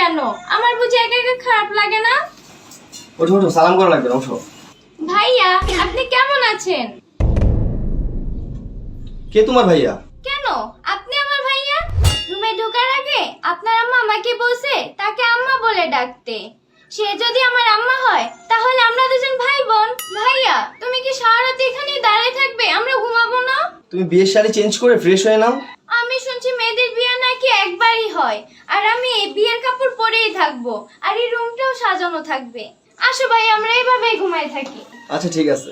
কেন? আমার বুঝি একা একা খারাপ লাগে না? ওঠো ওঠো, সালাম করা লাগবে না, ওঠো। ভাইয়া, আপনি কেমন আছেন? কে তোমার ভাইয়া? কেন আপনি আমার ভাইয়া? রুমে ঢোকার আগে আপনার আম্মা আমাকে বলছে তাকে আম্মা বলে ডাকতে। সে যদি আমার আম্মা হয় তাহলে আমরা দুজন ভাই বোন। ভাইয়া, তুমি কি সারা রাত এখানেই দাঁড়িয়ে থাকবে? আমরা ঘুমাবো না? তুমি বিয়ের শাড়ি চেঞ্জ করে ফ্রেশ হয়ে নাও। আমি শুনছি মেয়েদের বিয়ে নাকি একবারই হয়, আর আমি এই বিয়ের কাপড় পরেই থাকবো, আর এই রুমটাও সাজানো থাকবে। আসো ভাই, আমরা এইভাবেই ঘুমাই থাকি। আচ্ছা ঠিক আছে।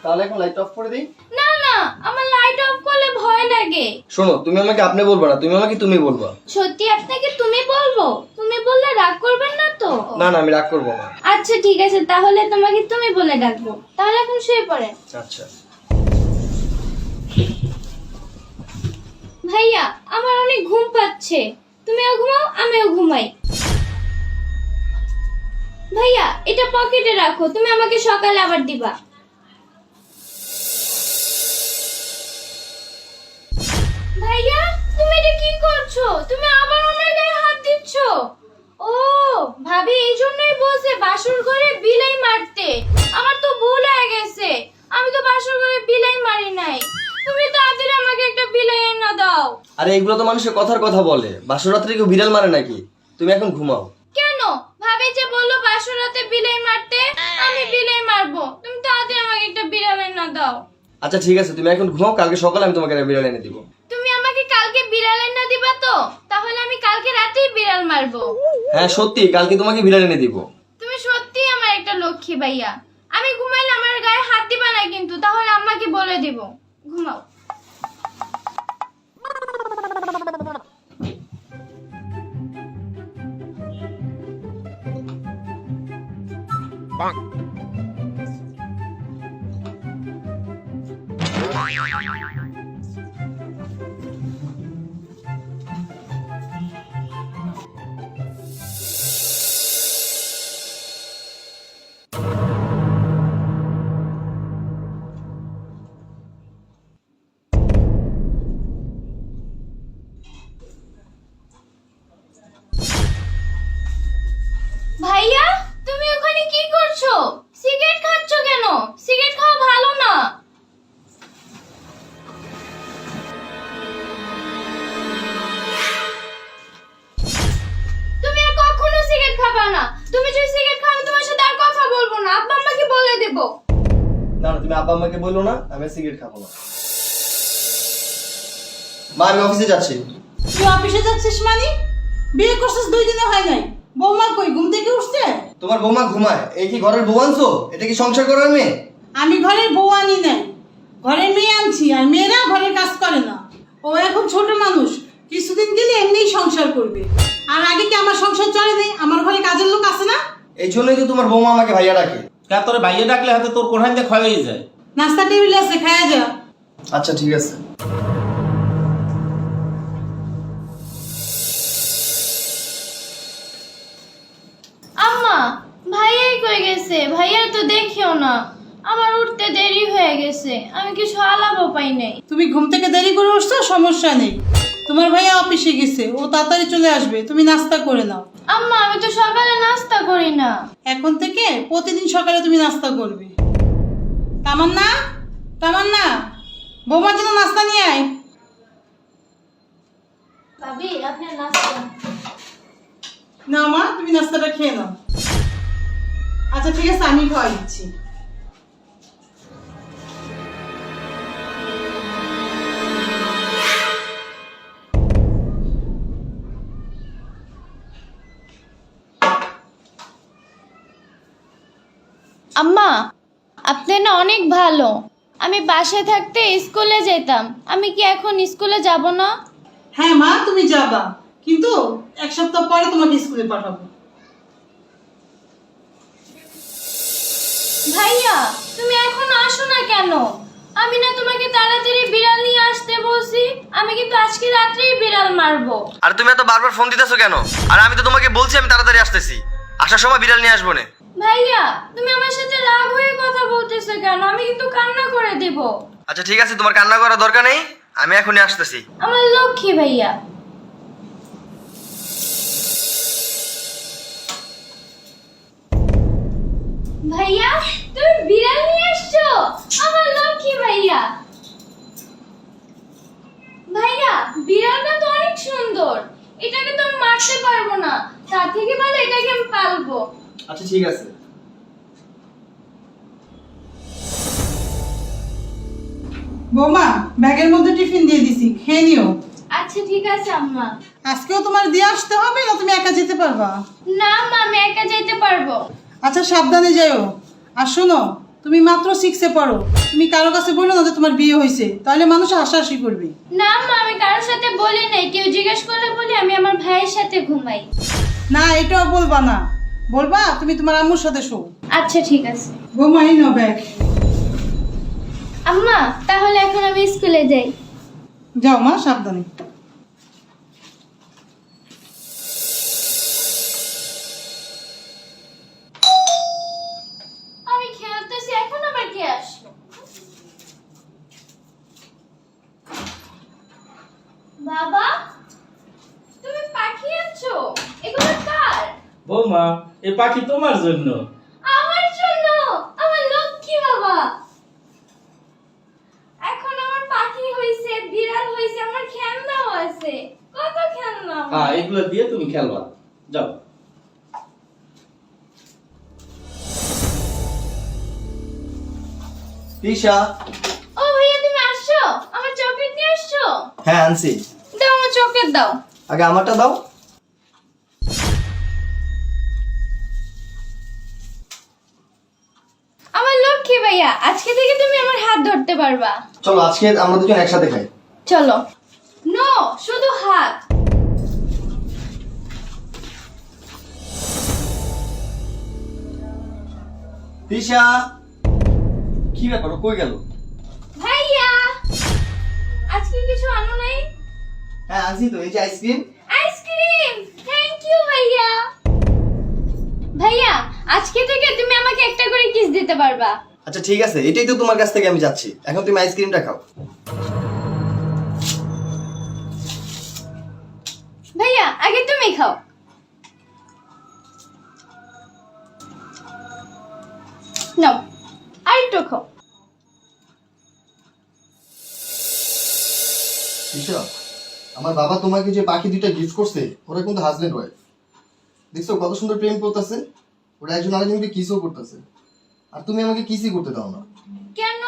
তাহলে এখন লাইট অফ করে দিই। না না, আমার লাইট অফ করলে ভয় লাগে। শোনো, তুমি আমাকে আপনি বলবা না, তুমি আমাকে তুমি বলবা। সত্যি আপনাকে তুমি বলবো? তুমি বললে রাগ করবেন না তো? না না, আমি রাগ করবো না। আচ্ছা ঠিক আছে, তাহলে তোমাকে তুমি বলে ডাকবো। তাহলে এখন শুয়ে পড়েন। আচ্ছা। ভাইয়া, আমার অনেক ঘুম পাচ্ছে, তুমিও ঘুমাও আমিও ঘুমাই। ভাইয়া, এটা পকেটে রাখো, তুমি আমাকে সকালে আবার দিবা। ভাইয়া, তুমি এটা কি করছো? তুমি আবার আমার গায়ে হাত দিচ্ছ। ও ভাবি এই জন্যই বলছে বাসর ঘরে বিলাই মারতে। আমার তো ভুল হয়ে গেছে, আমি তো বাসর ঘরে বিলাই মারি নাই। তুমি তাড়াতাড়ি আমাকে একটা বিলাই এনে দাও। আরে এগুলো তো মানুষের কথার কথা বলে, বাসর রাত্রে কেউ বিড়াল মারে নাকি? তুমি এখন ঘুমাও। কেন? ভাবি যে বললো বাসর রাতে বিলাই মারতে, আমি বিলাই মারবো। তুমি তাড়াতাড়ি আমাকে একটা বিড়াল এনে দাও। আচ্ছা ঠিক আছে, তুমি এখন ঘুমাও, কালকে সকালে আমি তোমাকে একটা বিড়াল এনে দিব। তুমি আমাকে কালকে বিড়াল এনে দিবা তো? তাহলে আমি কালকে রাতেই বিড়াল মারবো। হ্যাঁ সত্যি, কালকে তোমাকে বিড়াল এনে দিব। তুমি সত্যি আমার একটা লক্ষ্মী ভাইয়া। আমি ঘুমাইলে আমার গায়ে হাত দিবা না কিন্তু, তাহলে আম্মাকে বলে দিব। ঘুমাও। ভাইয়া, তুমি ওখানে কি করছো? সিগারেট খাচ্ছ কেন? সিগারেট খাওয়া ভালো না। তুমি আর কখনো সিগারেট খাবা না। তুমি যদি সিগারেট খাও আমি তোমার সাথে আর কথা বলবো না, আব্বা আম্মাকে বলে দেবো। না না, তুমি আব্বা আমাকে বললো না, আমি সিগারেট খাবো না। মা, আমি অফিসে যাচ্ছি। তুই অফিসে যাচ্ছিস মানে? বিয়ে করছিস 2 দিনও হয় নাই, বৌমা কই? ঘুম থেকে উঠছে? তোমার বৌমা ঘুমায়, এই কি ঘরের বউ আনছো? এটা কি সংসার করার মেয়ে? আমি ঘরের বউ আনি নাই, ঘরের মেয়ে আনছি। আর মেয়েরা ঘরের কাজ করে না। ও এখন ছোট মানুষ, কিছুদিন গেলে এমনিই সংসার করবে। আর আগে কি আমার সংসার চলে নেই? আমার ঘরে কাজের লোক আছে না? এই জন্যই তো তোমার বৌমা আমাকে ভাইয়া ডাকে। তা তোর বাইরে ডাকলে হাতে তোর কোঠায় দিয়ে ক্ষয় হয়ে যায়। নাস্তা টেবিল আছে, খায়া যা। আচ্ছা ঠিক আছে। আম্মা, ভাইয়াই কই গেছে? ভাইয়া তো দেখিও না। আমার উঠতে দেরি হয়ে গেছে, আমি কিছু আলাপও পাই নাই। তুমি ঘুম থেকে দেরি করে উঠছো, সমস্যা নেই। তোমার ভাইয়া অফিসে গেছে, ও তাড়াতাড়ি চলে আসবে। তুমি নাস্তা করে নাও। আম্মা, আমি তো সকালে নাস্তা করি না। এখন থেকে প্রতিদিন সকালে তুমি নাস্তা করবে। তামান্না, তামান্না, বৌমার জন্য নাস্তা নিয়ে আয়। ভাবি, আপনার নাস্তা। না মা, তুমি নাস্তাটা খেয়ে নাও। আচ্ছা ঠিক আছে, আমি খাওয়াই দিচ্ছি। আম্মা, আপনি না অনেক ভালো। আমি বাসায় থাকতে স্কুলে যেতাম, আমি কি এখন স্কুলে যাব না? হ্যাঁ মা, তুমি যাবা, কিন্তু 1 সপ্তাহ পরে তোমাকে স্কুলে পাঠাবো। ভাইয়া, তুমি এখন আসো না কেন? আমি না তোমাকে তাড়াতাড়ি বিড়াল নিয়ে আসতে বলছি। আমি কিন্তু আজকে রাত্রেই বিড়াল মারবো। আর তুমি এত বারবার ফোন দিতেছো কেন? আর আমি তো তোমাকে বলছি আমি তাড়াতাড়ি আসতেছি, আসার সময় বিড়াল নিয়ে আসবো না। ভাইয়া, তুমি আমার সাথে রাগ হয়ে কথা বলতেছো কেন? আমি কিন্তু কান্না করে দেব। আচ্ছা ঠিক আছে, তোমার কান্না করার দরকার নেই, আমি এখনই আসতেছি। আমার লক্ষ্মী ভাইয়া। ভাইয়া তুমি বিড়াল নিয়ে আসছো? আমার লক্ষ্মী ভাইয়া। ভাইয়া বিড়ালটা তো অনেক সুন্দর, এটাকে তো আমি মারতে পারবো না, তার থেকে ভালো এটাকে আমি পালবো। আচ্ছা ঠিক আছে। বৌমা, ব্যাগের মধ্যে টিফিন দিয়ে দিছি, খেয়ে নিও। আচ্ছা ঠিক আছে আম্মা। আজকেও তোমার দিয়ে আসতে হবে, না তুমি একা যেতে পারবা? না মা, আমি একা যেতে পারবো। আচ্ছা সাবধানে যাইও। আর শোনো, তুমি মাত্র 6-এ পড়ো, তুমি কারো কাছে বলো না যে তোমার বিয়ে হয়েছে, তাহলে মানুষ হাসাহাসি করবে। না মা, আমি কারোর সাথে বলি নাই, কেউ জিজ্ঞেস করলে বলি আমি আমার ভাইয়ের সাথে ঘুমাই। না, এটাও বলবা না, বলবা তুমি তোমার আম্মুর সাথে শো। আচ্ছা ঠিক আছে। বৌমা এই নাও ব্যাগ। আম্মা তাহলে এখন আমি স্কুলে যাই। যাও মা, সাবধানে। আমি খেলতেছি, এখন আবার কে আসলো? বাবা তুমি পাখি আনছো, এগুলো কার? বৌমা, এই পাখি তোমার জন্য। আমার জন্য? আমার লক্ষ্মী বাবা। এখন আমার পাখি হইছে, বিড়াল হইছে, আমার খেলনাও আছে, কত খেলনা আমার। হ্যাঁ, এগুলো দিয়ে তুমি খেলবা, যাও। তিশা। ও ভাইয়া তুমি আসছো? আমার চকলেট নিয়ে আসছো? হ্যাঁ আনছি। দাও আমার চকলেট দাও। আগে আমারটা দাও। আমার লক্ষ্মী ভাইয়া, আজকে থেকে তুমি আমার হাত ধরতে পারবা। চলো আজকে আমরা দুজন একসাথে খাই। চলো। নো, শুধু হাত। তিশা, কি ব্যাপার, ও কই গেল? ভাইয়া আজকে কিছু আনো নাই? হ্যাঁ আনছি তো, এই যে আইসক্রিম। আইসক্রিম, থ্যাংক ইউ ভাইয়া। ভাইয়া আজকে থেকে তুমি আমাকে একটা করে কিস দিতে পারবা। আচ্ছা ঠিক আছে, এটাই তো তোমার কাছ থেকে আমি যাচ্ছি, এখন তুমি আইসক্রিমটা খাও। ভাইয়া আগে তুমি খাও। নাও আরেকটু খাও। তিশা, আমার বাবা তোমাকে যে পাখি দুইটা গিফট করছে, ওরা কিন্তু হাজবেন্ড ওয়াইফ। দেখছো কত সুন্দর প্রেম করতেছে, ওরা একজন আরেকজনকে কিসও করতেছে, আর তুমি আমাকে কিসই করতে দাও না। কেন?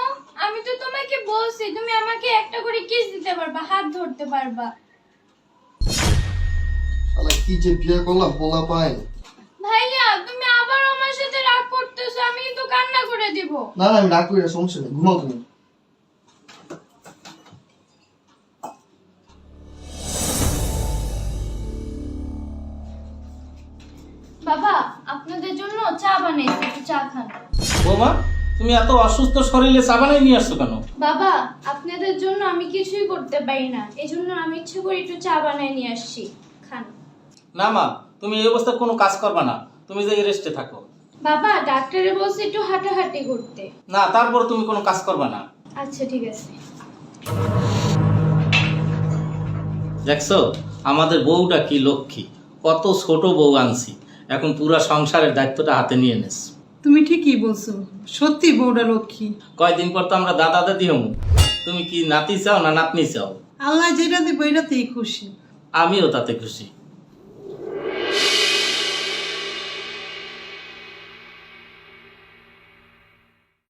আমি তো তোমাকে বলছি তুমি আমাকে একটা করে কিস দিতে পারবা, হাত ধরতে পারবা। শালা কি যে বিয়ে করলাম পোলা পায়। ভাইয়া তুমি আবার আমার সাথে রাগ করতেছো, আমি কিন্তু কান্না করে দিব। না না, আমি রাগ করি না, সমস্যা নেই, ঘুমাও তুমি। বাবা আপনাদের জন্য চা বানাইছি, একটু চা খান। বৌমা, তুমি এত অসুস্থ শরীরে চা বানাই নিয়ে আসছো কেন? বাবা আপনাদের জন্য আমি কিছুই করতে পারি না, এজন্য আমি ইচ্ছে করে একটু চা বানাই নিয়ে আসছি, খান। না মা, তুমি এই অবস্থায় কোনো কাজ করবা না, তুমি যে রেস্টে থাকো। বাবা ডাক্তারে বলছে একটু হাঁটাহাঁটি করতে। না, তারপর তুমি কোনো কাজ করবা না। আচ্ছা ঠিক আছে। দেখছো আমাদের বউটা কি লক্ষ্মী, কত ছোট বউ আনছি, এখন পুরো সংসারের দায়িত্বটা হাতে নিয়ে নেস। তুমি ঠিকই বলছো, সত্যি বউটা লক্ষ্মী। কয়দিন পর তো আমরা দাদা দাদি হমু, তুমি কি নাতি চাও না নাতনি চাও? আল্লাহ যেটা দেবো এটাতেই খুশি। আমিও তাতে খুশি।